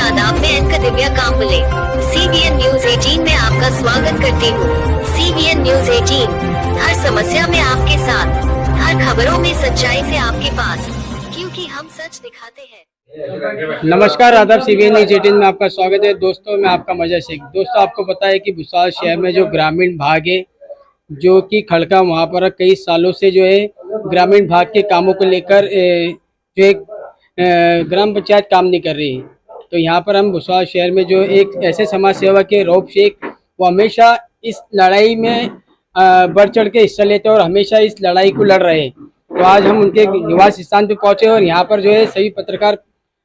आदाब, मैं anchor Divya Kamble CBN news 18 में आपका स्वागत करती हूँ। CBN न्यूज 18 हर समस्या में आपके साथ, हर खबरों में सच्चाई से आपके पास, क्योंकि हम सच दिखाते हैं। नमस्कार, आदाब। CBN न्यूज 18 में आपका स्वागत है। दोस्तों, मैं आपका मजा शेख। दोस्तों, आपको पता है कि भुसावल शहर में जो ग्रामीण भाग है, जो कि खड़का, वहाँ पर कई सालों से जो है ग्रामीण भाग के कामों को लेकर जो एक ग्राम पंचायत काम नहीं कर रही है। तो यहाँ पर हम भुसावल शहर में जो एक ऐसे समाज सेवक है रऊफ शेख, वो हमेशा इस लड़ाई में बढ़ चढ़ के हिस्सा लेते हैं और हमेशा इस लड़ाई को लड़ रहे हैं। तो आज हम उनके निवास स्थान पर पहुंचे और यहाँ पर जो है सभी पत्रकार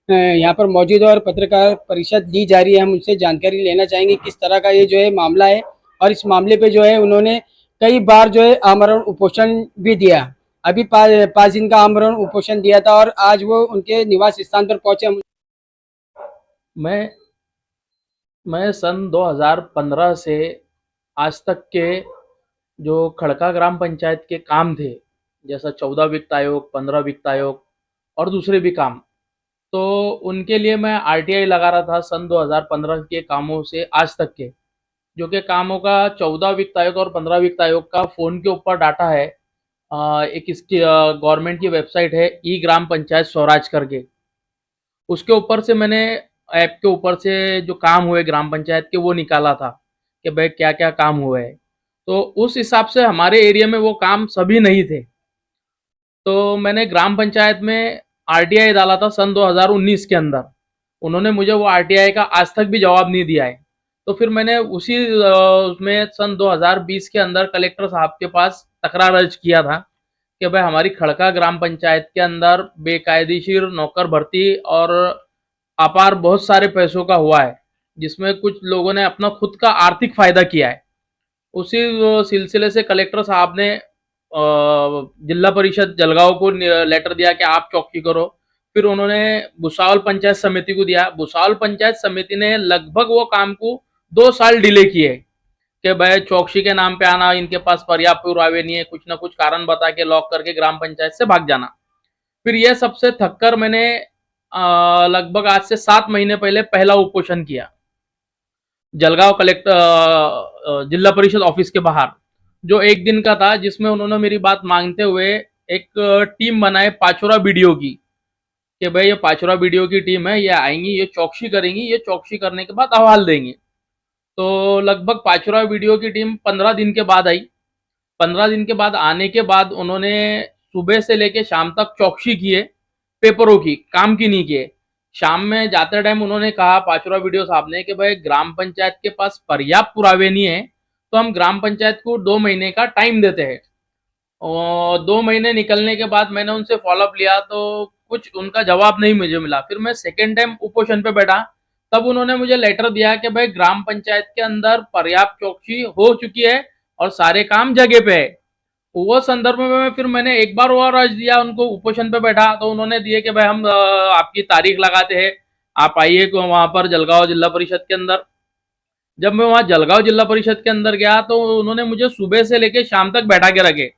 यहाँ पर मौजूद है और पत्रकार परिषद ली जा रही है। हम उनसे जानकारी लेना चाहेंगे किस तरह का ये जो है मामला है, और इस मामले पे जो है उन्होंने कई बार जो है आमरण उपोषण भी दिया। अभी 5 दिन का आमरण उपोषण दिया था और आज वो उनके निवास स्थान पर पहुंचे। मैं सन 2015 से आज तक के जो खड़का ग्राम पंचायत के काम थे, जैसा 14 वित्त आयोग, 15 वित्त आयोग और दूसरे भी काम, तो उनके लिए मैं RTI लगा रहा था सन 2015 के कामों से आज तक के, जो कि कामों का 14 वित्त आयोग और 15 वित्त आयोग का फ़ोन के ऊपर डाटा है। एक इसकी गवर्नमेंट की वेबसाइट है ई ग्राम पंचायत स्वराज करके, उसके ऊपर से मैंने ऐप के ऊपर से जो काम हुए ग्राम पंचायत के वो निकाला था कि भाई क्या क्या काम हुए हैं। तो उस हिसाब से हमारे एरिया में वो काम सभी नहीं थे। तो मैंने ग्राम पंचायत में RTI डाला था सन 2019 के अंदर। उन्होंने मुझे वो RTI का आज तक भी जवाब नहीं दिया है। तो फिर मैंने उसी में सन 2020 के अंदर कलेक्टर साहब के पास तकरार अर्ज किया था कि भाई हमारी खड़का ग्राम पंचायत के अंदर बेकायदेशीर नौकर भर्ती और अपार बहुत सारे पैसों का हुआ है, जिसमें कुछ लोगों ने अपना खुद का आर्थिक फायदा किया है। उसी सिलसिले से कलेक्टर साहब ने जिला परिषद जलगांव को लेटर दिया कि आप चौकी करो। फिर उन्होंने भुसावल पंचायत समिति को दिया। भुसावल पंचायत समिति ने लगभग वो काम को 2 साल डिले किए कि भाई चौकसी के नाम पे आना, इनके पास पर्याप्त पुरावे नहीं है, कुछ ना कुछ कारण बता के लॉक करके ग्राम पंचायत से भाग जाना। फिर यह सबसे थककर मैंने लगभग आज से 7 महीने पहले पहला उपोषण किया जलगांव कलेक्टर जिला परिषद ऑफिस के बाहर, जो 1 दिन का था, जिसमें उन्होंने मेरी बात मांगते हुए एक टीम बनाए पाचोरा BDO की कि भाई ये पाचोरा BDO की टीम है, ये आएंगी, ये चौकसी करेंगी, ये चौकसी करने के बाद अहवाल देंगे। तो लगभग पाचोरा BDO की टीम 15 दिन के बाद आई। 15 दिन के बाद आने के बाद उन्होंने सुबह से लेके शाम तक चौकसी किए, पेपरों की, काम की नहीं किए। शाम में जाते टाइम उन्होंने कहा पाचोरा BDO साहब ने कि भाई ग्राम पंचायत के पास पर्याप्त पुरावे नहीं है, तो हम ग्राम पंचायत को 2 महीने का टाइम देते हैं। और 2 महीने निकलने के बाद मैंने उनसे फॉलोअप लिया तो कुछ उनका जवाब नहीं मुझे मिला। फिर मैं सेकेंड टाइम उपोषण पे बैठा, तब उन्होंने मुझे लेटर दिया कि भाई ग्राम पंचायत के अंदर पर्याप्त चौकसी हो चुकी है और सारे काम जगह पे है। वो संदर्भ में फिर मैंने एक बार और अर्ज दिया उनको, उपोषण पे बैठा, तो उन्होंने दिए कि भाई हम आपकी तारीख लगाते हैं, आप आइए वहां पर जलगांव जिला परिषद के अंदर। जब मैं वहां जलगांव जिला परिषद के अंदर गया तो उन्होंने मुझे सुबह से लेके शाम तक बैठा के रखे,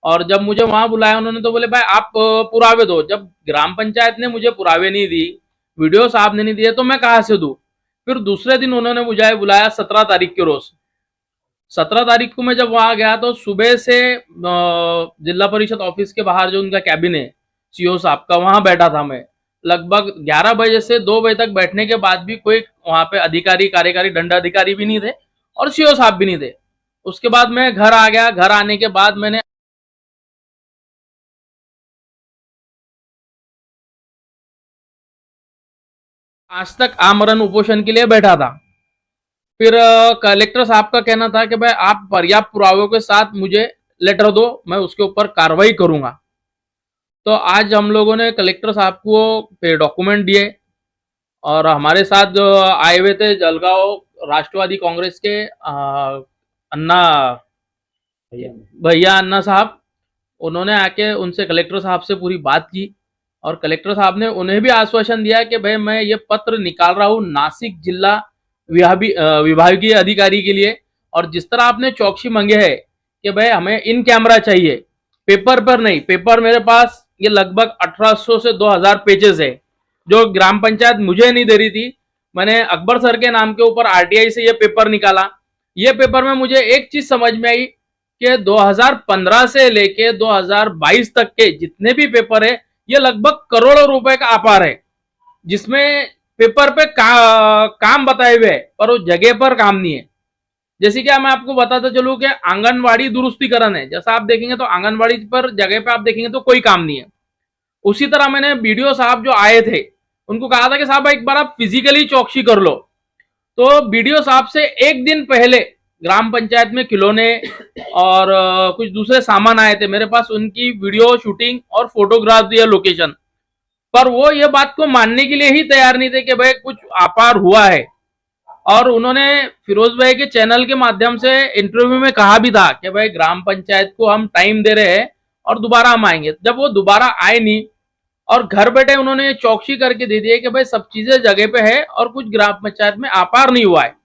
और जब मुझे वहां बुलाया उन्होंने तो बोले भाई आप पुरावे दो। जब ग्राम पंचायत ने मुझे पुरावे नहीं दी, BDO साहब ने नहीं दिए, तो मैं कहाँ से दूं। फिर दूसरे दिन उन्होंने मुझे बुलाया 17 तारीख के रोज। 17 तारीख को मैं जब वहां गया तो सुबह से जिला परिषद ऑफिस के बाहर जो उनका कैबिन है CO साहब का, वहां बैठा था मैं। लगभग 11 बजे से 2 बजे तक बैठने के बाद भी कोई वहां पे अधिकारी, कार्यकारी दंडाधिकारी भी नहीं थे और CO साहब भी नहीं थे। उसके बाद मैं घर आ गया। घर आने के बाद मैंने आज तक आमरण उपोषण के लिए बैठा था। फिर कलेक्टर साहब का कहना था कि भाई आप पर्याप्त पुरावों के साथ मुझे लेटर दो, मैं उसके ऊपर कार्रवाई करूंगा। तो आज हम लोगों ने कलेक्टर साहब को डॉक्यूमेंट दिए, और हमारे साथ जो आए हुए थे जलगांव राष्ट्रवादी कांग्रेस के अन्ना भैया अन्ना साहब, उन्होंने आके उनसे कलेक्टर साहब से पूरी बात की, और कलेक्टर साहब ने उन्हें भी आश्वासन दिया कि भाई मैं ये पत्र निकाल रहा हूँ नासिक जिला विभागीय अधिकारी के लिए, और जिस तरह आपने चौकसी मांगे है कि भाई हमें इन कैमरा चाहिए, पेपर पर नहीं। पेपर मेरे पास ये लगभग 1800 से 2000 पेजेस है, जो ग्राम पंचायत मुझे नहीं दे रही थी। मैंने अकबर सर के नाम के ऊपर आरटीआई से ये पेपर निकाला। ये पेपर में मुझे एक चीज समझ में आई कि 2015 से लेके 2022 तक के जितने भी पेपर है ये लगभग करोड़ों रुपए का अपार है, जिसमें पेपर पे काम बताए हुए है पर उस जगह पर काम नहीं है। जैसे कि मैं आपको बताता चलूं कि आंगनवाड़ी दुरुस्तीकरण है, जैसा आप देखेंगे तो आंगनवाड़ी पर जगह पे आप देखेंगे तो कोई काम नहीं है। उसी तरह मैंने बीडीओ साहब जो आए थे उनको कहा था कि साहब एक बार आप फिजिकली चौकसी कर लो, तो बीडीओ साहब से एक दिन पहले ग्राम पंचायत में खिलौने और कुछ दूसरे सामान आए थे मेरे पास, उनकी वीडियो शूटिंग और फोटोग्राफ दिया लोकेशन पर। वो ये बात को मानने के लिए ही तैयार नहीं थे कि भाई कुछ आपार हुआ है। और उन्होंने फिरोज भाई के चैनल के माध्यम से इंटरव्यू में कहा भी था कि भाई ग्राम पंचायत को हम टाइम दे रहे हैं और दोबारा हम आएंगे। जब वो दोबारा आए नहीं और घर बैठे उन्होंने चौकसी करके दे दिया कि भाई सब चीजें जगह पे है और कुछ ग्राम पंचायत में आपार नहीं हुआ है,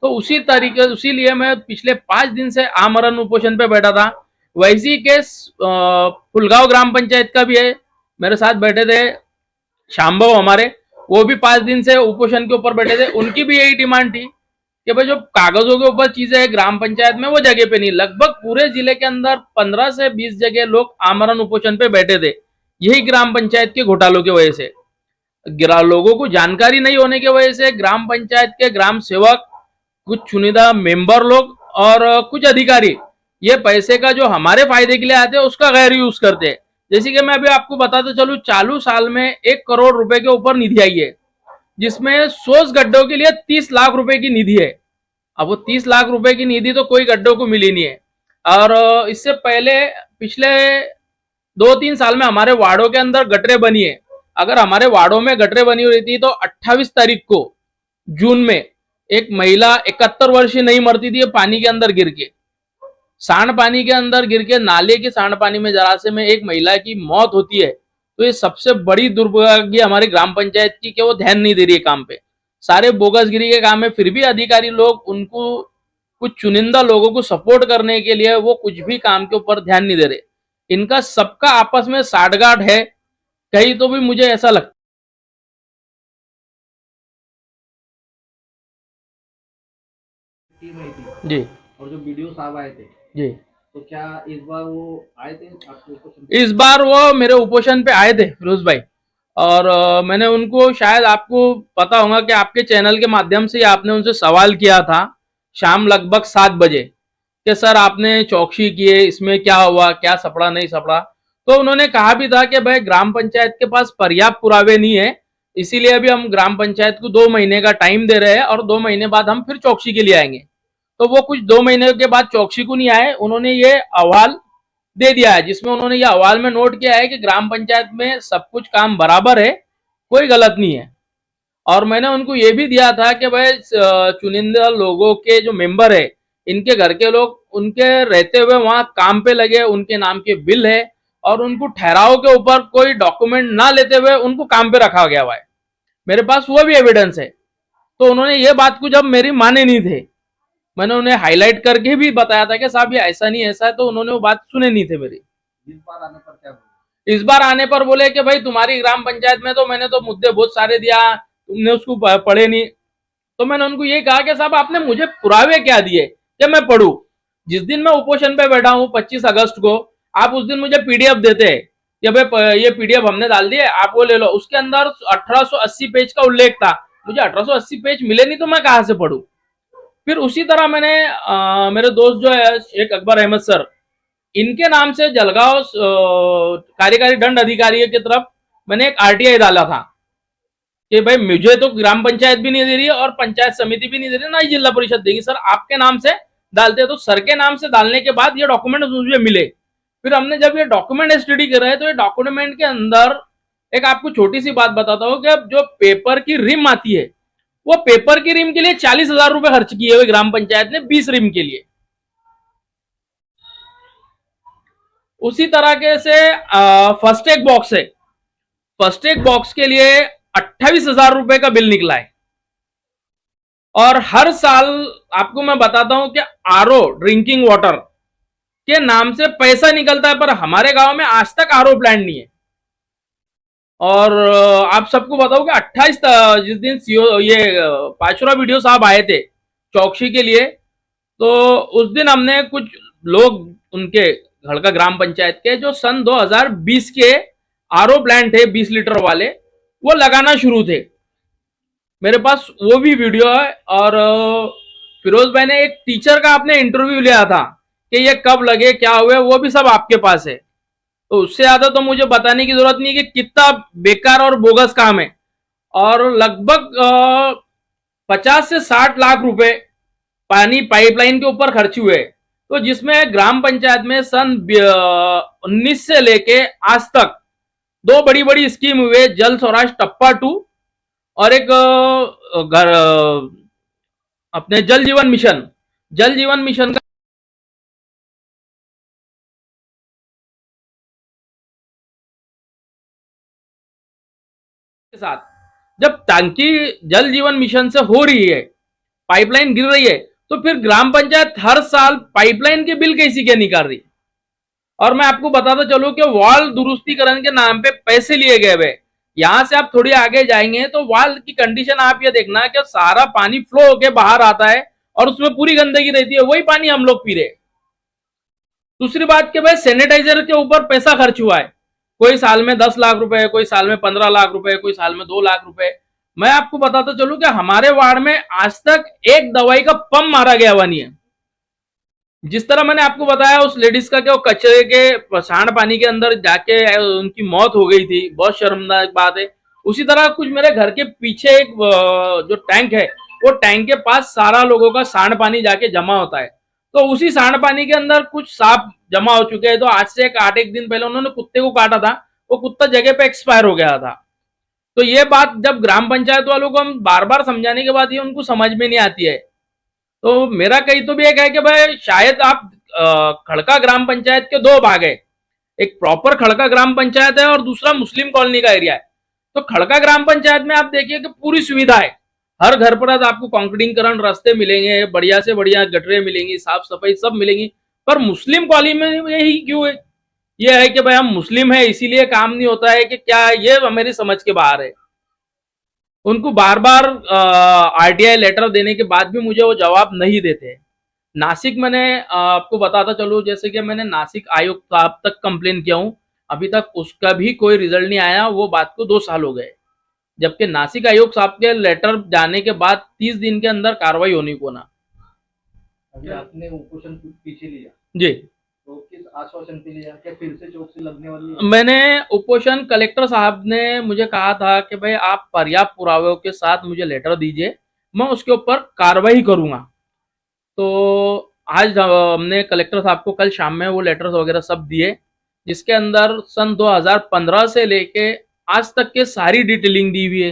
तो उसी लिए मैं पिछले 5 दिन से आमरण उपोषण पे बैठा था। वैसी केस फुलगांव ग्राम पंचायत का भी है, मेरे साथ बैठे थे शाम्भव हमारे, वो भी 5 दिन से उपोषण के ऊपर बैठे थे। उनकी भी यही डिमांड थी कि भाई जो कागजों के ऊपर चीजें है ग्राम पंचायत में वो जगह पे नहीं। लगभग पूरे जिले के अंदर 15 से 20 जगह लोग आमरण उपोषण पे बैठे थे, यही ग्राम पंचायत के घोटालों की वजह से। लोगों को जानकारी नहीं होने की वजह से ग्राम पंचायत के ग्राम सेवक, कुछ चुनिंदा मेंबर लोग और कुछ अधिकारी ये पैसे का जो हमारे फायदे के लिए आते हैं उसका गैर यूज करते हैं। जैसे कि मैं अभी आपको बताता चलूं, चालू साल में 1 करोड़ रुपए के ऊपर निधि आई है, जिसमें 100 गड्ढों के लिए 30 लाख रुपए की निधि है। अब वो 30 लाख रुपए की निधि तो कोई गड्ढों को मिली नहीं है। और इससे पहले पिछले 2-3 साल में हमारे वार्डों के अंदर गटरें बनी है। अगर हमारे वार्डों में गटरें बनी हुई थी तो 28 तारीख को जून में एक महिला 71 वर्षीय नहीं मरती थी पानी के अंदर गिर के, सांड पानी के अंदर गिर के, नाले के सांड पानी में जरासे में एक महिला की मौत होती है। तो ये सबसे बड़ी दुर्भाग्य हमारी ग्राम पंचायत की कि वो ध्यान नहीं दे रही है काम पे। सारे बोगसगिरी के काम है, फिर भी अधिकारी लोग उनको कुछ चुनिंदा लोगों को सपोर्ट करने के लिए वो कुछ भी काम के ऊपर ध्यान नहीं दे रहे। इनका सबका आपस में साठगांठ है कहीं, तो भी मुझे ऐसा लगता जी। और जो वीडियो साहब आए थे जी, तो क्या इस बार वो आए थे आपको? इस बार वो मेरे उपोषण पे आए थे फिरोज भाई, और मैंने उनको, शायद आपको पता होगा कि आपके चैनल के माध्यम से आपने उनसे सवाल किया था शाम लगभग 7 बजे कि सर आपने चौकसी किए, इसमें क्या हुआ, क्या सपड़ा नहीं सपड़ा। तो उन्होंने कहा भी था कि भाई ग्राम पंचायत के पास पर्याप्त पुरावे नहीं है, इसीलिए अभी हम ग्राम पंचायत को 2 महीने का टाइम दे रहे हैं और 2 महीने बाद हम फिर चौकसी के लिए आएंगे। तो वो कुछ 2 महीने के बाद चौकसी को नहीं आए, उन्होंने ये अहवाल दे दिया है, जिसमें उन्होंने ये अहवाल में नोट किया है कि ग्राम पंचायत में सब कुछ काम बराबर है, कोई गलत नहीं है। और मैंने उनको ये भी दिया था कि भाई चुनिंदा लोगों के जो मेंबर है, इनके घर के लोग उनके रहते हुए वहां काम पे लगे, उनके नाम के बिल है और उनको ठहराव के ऊपर कोई डॉक्यूमेंट ना लेते हुए उनको काम पे रखा गया हुआ है, मेरे पास वो भी एविडेंस है। तो उन्होंने ये बात को जब मेरी माने नहीं थे, मैंने उन्हें हाईलाइट करके भी बताया था कि साहब ये ऐसा नहीं ऐसा है, तो उन्होंने वो बात सुने नहीं थे मेरी। इस बार आने पर क्या बोले? इस बार आने पर बोले कि भाई तुम्हारी ग्राम पंचायत में तो मैंने तो मुद्दे बहुत सारे दिया, तुमने उसको पढ़े नहीं। तो मैंने उनको ये कहा कि साहब आपने मुझे पुरावे क्या दिए कि मैं पढ़ूं? जिस दिन मैं उपोषण पे बैठा हूं 25 अगस्त को, आप उस दिन मुझे पीडीएफ देते हैं कि भाई ये पीडीएफ हमने डाल दिए, आप वो ले लो। उसके अंदर 1880 पेज का उल्लेख था, मुझे 1880 पेज मिले नहीं तो मैं कहां से पढ़ूं? फिर उसी तरह मैंने मेरे दोस्त जो है शेख अकबर अहमद सर, इनके नाम से जलगांव कार्यकारी दंड अधिकारी की तरफ मैंने एक आरटीआई डाला था कि भाई मुझे तो ग्राम पंचायत भी नहीं दे रही है और पंचायत समिति भी नहीं दे रही, ना ही जिला परिषद देगी, सर आपके नाम से डालते हैं। तो सर के नाम से डालने के बाद ये डॉक्यूमेंट मुझे मिले। फिर हमने जब ये डॉक्यूमेंट स्टडी कर रहे हैं तो ये डॉक्यूमेंट के अंदर एक आपको छोटी सी बात बताता हूँ कि जो पेपर की रिम आती है, वो पेपर की रिम के लिए 40,000 रुपए खर्च किए हुए ग्राम पंचायत ने 20 रिम के लिए। उसी तरह के से फर्स्ट एड बॉक्स है, फर्स्ट एड बॉक्स के लिए 28,000 रुपए का बिल निकला है। और हर साल आपको मैं बताता हूं कि आरओ ड्रिंकिंग वाटर के नाम से पैसा निकलता है, पर हमारे गांव में आज तक आरओ प्लांट नहीं है। और आप सबको बताओ कि 28 जिस दिन सीओ ये पाचोरा वीडियो साहब आए थे चौकसी के लिए, तो उस दिन हमने कुछ लोग उनके खड़का ग्राम पंचायत के जो सन 2020 के आरओ प्लांट थे 20 लीटर वाले, वो लगाना शुरू थे। मेरे पास वो भी वीडियो है। और फिरोज भाई ने एक टीचर का आपने इंटरव्यू लिया था कि ये कब लगे क्या हुए, वो भी सब आपके पास है। तो उससे ज्यादा तो मुझे बताने की जरूरत नहीं कि कितना बेकार और बोगस काम है। और लगभग 50 से 60 लाख रुपए पानी पाइपलाइन के ऊपर खर्च हुए, तो जिसमें ग्राम पंचायत में सन 19 से लेके आज तक दो बड़ी बड़ी स्कीम हुए, जल स्वराज टप्पा 2 और एक घर अपने जल जीवन मिशन का के साथ जब टंकी जल जीवन मिशन से हो रही है, पाइपलाइन गिर रही है, तो फिर ग्राम पंचायत हर साल पाइपलाइन के बिल कैसी क्या निकाल रही है। और मैं आपको बताता चलूं कि वाल दुरुस्तीकरण के नाम पे पैसे लिए गए हुए। यहां से आप थोड़ी आगे जाएंगे तो वाल की कंडीशन आप ये देखना कि सारा पानी फ्लो होके बाहर आता है और उसमें पूरी गंदगी रहती है, वही पानी हम लोग पी रहे। दूसरी बात कि भाई सैनिटाइजर के ऊपर पैसा खर्च हुआ है, कोई साल में 10 लाख रुपए, कोई साल में 15 लाख रुपए, कोई साल में 2 लाख रुपए। मैं आपको बताता चलूं कि हमारे वार्ड में आज तक एक दवाई का पंप मारा गया हुआ नहीं है। जिस तरह मैंने आपको बताया उस लेडीज का कि वो कचरे के सांड पानी के अंदर जाके उनकी मौत हो गई थी, बहुत शर्मनाक बात है। उसी तरह कुछ मेरे घर के पीछे एक जो टैंक है, वो टैंक के पास सारा लोगों का सांड पानी जाके जमा होता है, तो उसी सांड पानी के अंदर कुछ सांप जमा हो चुके हैं। तो आज से 8 दिन पहले उन्होंने कुत्ते को काटा था, वो कुत्ता जगह पे एक्सपायर हो गया था। तो ये बात जब ग्राम पंचायत वालों को हम बार बार समझाने के बाद ये उनको समझ में नहीं आती है। तो मेरा कहीं तो भी एक है कि भाई शायद आप खड़का ग्राम पंचायत के दो भाग है, एक प्रॉपर खड़का ग्राम पंचायत है और दूसरा मुस्लिम कॉलोनी का एरिया है। तो खड़का ग्राम पंचायत में आप देखिए कि पूरी सुविधा है, हर घर पर आपको कंक्रीटीकरण रास्ते मिलेंगे, बढ़िया से बढ़िया गटरें मिलेंगी, साफ सफाई सब मिलेंगी। पर मुस्लिम कॉलोनी में यही क्यों है? यह है कि भाई हम मुस्लिम है इसीलिए काम नहीं होता है कि क्या, ये मेरी समझ के बाहर है। उनको बार बार आरटीआई लेटर देने के बाद भी मुझे वो जवाब नहीं देते। नासिक मैंने आपको बताता चलूं, जैसे कि मैंने नासिक आयुक्त साहब तक कंप्लेन किया हूं, अभी तक उसका भी कोई रिजल्ट नहीं आया। वो बात को 2 साल हो गए, जबकि नासिक आयुक्त साहब के लेटर जाने के बाद 30 दिन के अंदर कार्रवाई होनी को ना। अभी आपने उपोषण पीछे लिया जी, तो किस आश्वासन पे लिया? क्या फिर से चौकसी लगने वाली है? मैंने उपोषण कलेक्टर साहब ने मुझे कहा था कि भाई आप पर्याप्त पुरावों के साथ मुझे लेटर दीजिए, मैं उसके ऊपर कार्रवाई करूंगा। तो आज हमने कलेक्टर साहब को कल शाम में वो लेटर्स वगैरह सब दिए, जिसके अंदर सन 2015 से लेके आज तक के सारी डिटेलिंग दी हुई है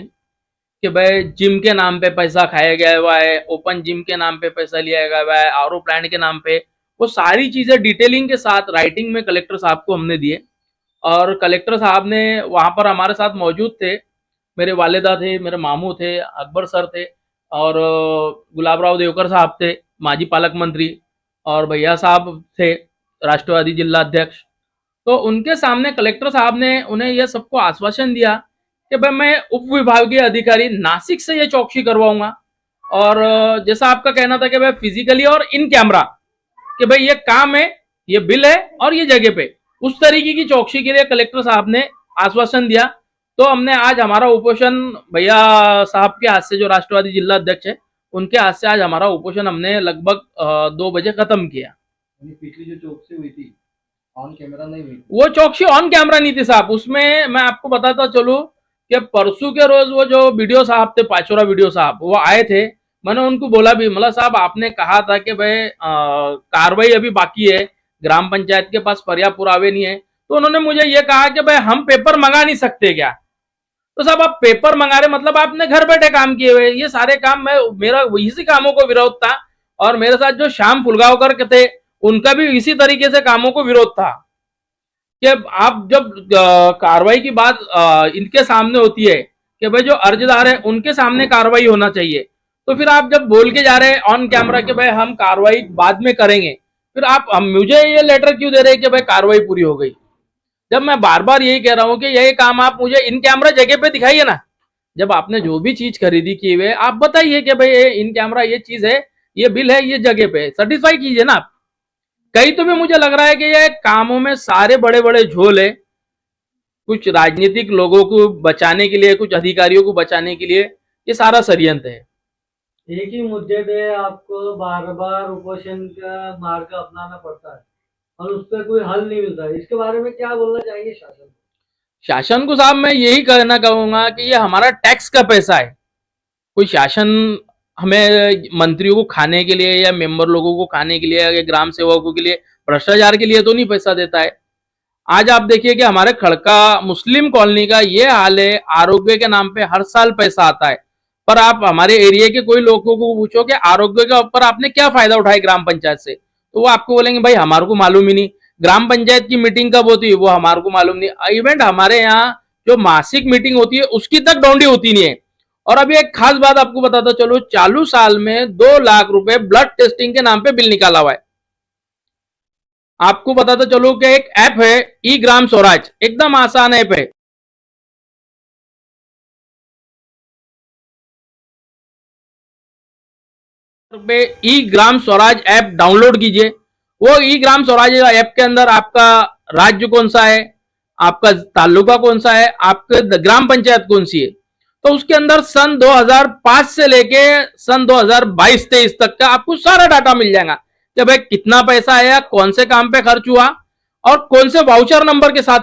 कि भाई जिम के नाम पे पैसा खाया गया हुआ है, ओपन जिम के नाम पे पैसा लिया गया हुआ है, आरओ प्लांट के नाम पे, वो सारी चीजें डिटेलिंग के साथ राइटिंग में कलेक्टर साहब को हमने दिए। और कलेक्टर साहब ने वहां पर हमारे साथ मौजूद थे, मेरे वालिदा थे, मेरे मामू थे, अकबर सर थे और गुलाब राव देवकर साहब थे माजी पालक मंत्री, और भैया साहब थे राष्ट्रवादी जिला अध्यक्ष। तो उनके सामने कलेक्टर साहब ने उन्हें यह सबको आश्वासन दिया कि भाई मैं उप विभागीय अधिकारी नासिक से ये चौकसी करवाऊंगा। और जैसा आपका कहना था कि भाई फिजिकली और इन कैमरा कि भाई ये काम है, ये बिल है और ये जगह पे, उस तरीके की चौकसी के लिए कलेक्टर साहब ने आश्वासन दिया। तो हमने आज हमारा उपोषण भैया साहब के हाथ से, जो राष्ट्रवादी जिला अध्यक्ष है, उनके हाथ से आज हमारा उपोषण हमने लगभग 2 बजे खत्म किया। पिछली जो चौकसी हुई थी ऑन कैमरा नहीं हुई? वो चौकसी ऑन कैमरा नहीं थी साहब। उसमें मैं आपको बताता चलूं कि परसों के रोज वो जो वीडियो साहब थे, पाचोरा वीडियो साहब, वो आए थे। मैंने उनको बोला भी, मतलब साहब आपने कहा था कि भाई कार्रवाई अभी बाकी है, ग्राम पंचायत के पास पर्याप्त पुरावे नहीं है। तो उन्होंने मुझे ये कहा कि भाई हम पेपर मंगा नहीं सकते क्या? तो साहब आप पेपर मंगा रहे मतलब आपने घर बैठे काम किए हुए, ये सारे काम मेरा इसी कामों को विरोध था। और मेरे साथ जो श्याम फुलगांवकर के थे, उनका भी इसी तरीके से कामों को विरोध था कि आप जब कार्रवाई की बात इनके सामने होती है कि भाई जो अर्जदार है उनके सामने कार्रवाई होना चाहिए, तो फिर आप जब बोल के जा रहे हैं ऑन कैमरा कि भाई हम कार्रवाई बाद में करेंगे, फिर आप मुझे ये लेटर क्यों दे रहे हैं कि भाई कार्रवाई पूरी हो गई? जब मैं बार बार यही कह रहा हूं कि यही काम आप मुझे इन कैमरा जगह पे दिखाइए ना। जब आपने जो भी चीज खरीदी की हुई आप बताइए कि भाई इन कैमरा ये चीज है, ये बिल है, ये जगह पे सर्टिफाई कीजिए ना आप। कहीं तो भी मुझे लग रहा है कि ये कामों में सारे बड़े बड़े झोल है, कुछ राजनीतिक लोगों को बचाने के लिए, कुछ अधिकारियों को बचाने के लिए ये सारा षड्यंत्र है। एक ही मुद्दे पे आपको बार बार उपोषण का मार्ग अपनाना पड़ता है और उस पर कोई हल नहीं मिलता है। इसके बारे में क्या बोलना चाहेंगे शासन? शासन को साहब मैं यही कहना कहूंगा कि ये हमारा टैक्स का पैसा है। कोई शासन हमें मंत्रियों को खाने के लिए या मेंबर लोगों को खाने के लिए या ग्राम सेवकों के लिए भ्रष्टाचार के लिए तो नहीं पैसा देता है। आज आप देखिए कि हमारे खड़का मुस्लिम कॉलोनी का ये हाल है, आरोग्य के नाम पे हर साल पैसा आता है, पर आप हमारे एरिया के कोई लोगों को पूछो कि आरोग्य के ऊपर आपने क्या फायदा उठाया ग्राम पंचायत से, तो वो आपको बोलेंगे भाई हमारे को मालूम ही नहीं। ग्राम पंचायत की मीटिंग कब होती है वो हमारे को मालूम नहीं। इवेंट हमारे यहाँ जो मासिक मीटिंग होती है उसकी तक डोंडी होती नहीं है। और अभी एक खास बात आपको बताता चलो, चालू साल में 2 लाख रुपए ब्लड टेस्टिंग के नाम पे बिल निकाला हुआ है। आपको बताता चलो कि एक ऐप है ई ग्राम स्वराज, एकदम आसान ऐप है। ई ग्राम स्वराज ऐप डाउनलोड कीजिए। वो ई ग्राम स्वराज ऐप के अंदर आपका राज्य कौन सा है, आपका तालुका कौन सा है, आपके ग्राम पंचायत कौन सी है, तो उसके अंदर सन 2005 से लेके सन 2022-23 तक का आपको सारा डाटा मिल जाएगा कि भाई कितना पैसा आया, कौन से काम पे खर्च हुआ और कौन से वाउचर नंबर के साथ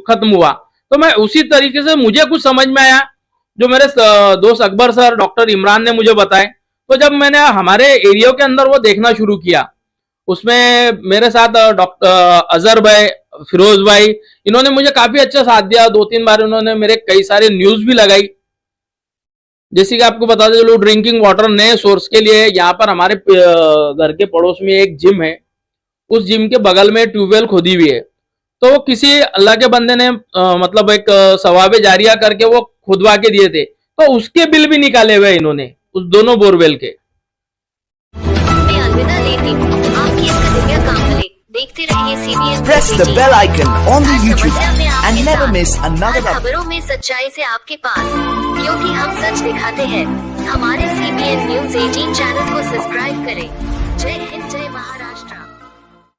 खत्म हुआ। तो मैं उसी तरीके से मुझे कुछ समझ में आया जो मेरे दोस्त अकबर सर, डॉक्टर इमरान ने मुझे बताए। तो जब मैंने हमारे एरिया के अंदर वो देखना शुरू किया, उसमें मेरे साथ डॉक्टर अजहर भाई, फिरोज भाई, इन्होंने मुझे काफी अच्छा साथ दिया। 2-3 बार उन्होंने मेरे कई सारे न्यूज भी लगाई। जैसे कि आपको बता दें, लोग ड्रिंकिंग वाटर नए सोर्स के लिए यहाँ पर हमारे घर के पड़ोस में एक जिम है, उस जिम के बगल में ट्यूबवेल खोदी हुई है। तो वो किसी अल्लाह के बंदे ने मतलब एक सवाबे जारिया करके वो खुदवा के दिए थे, तो उसके बिल भी निकाले हुए इन्होंने उस दोनों बोरवेल के। मैं अलविदा लेती हूँ, आपकी इसका दुनिया काम मिले। देखते रहिए CBN Press the bell icon on the her YouTube समस्या में app आपके and never साथ, miss another हर खबरों में सच्चाई से आपके पास, क्योंकि हम सच दिखाते हैं। हमारे CBN News 18 चैनल को सब्सक्राइब करें। जय हिंद, जय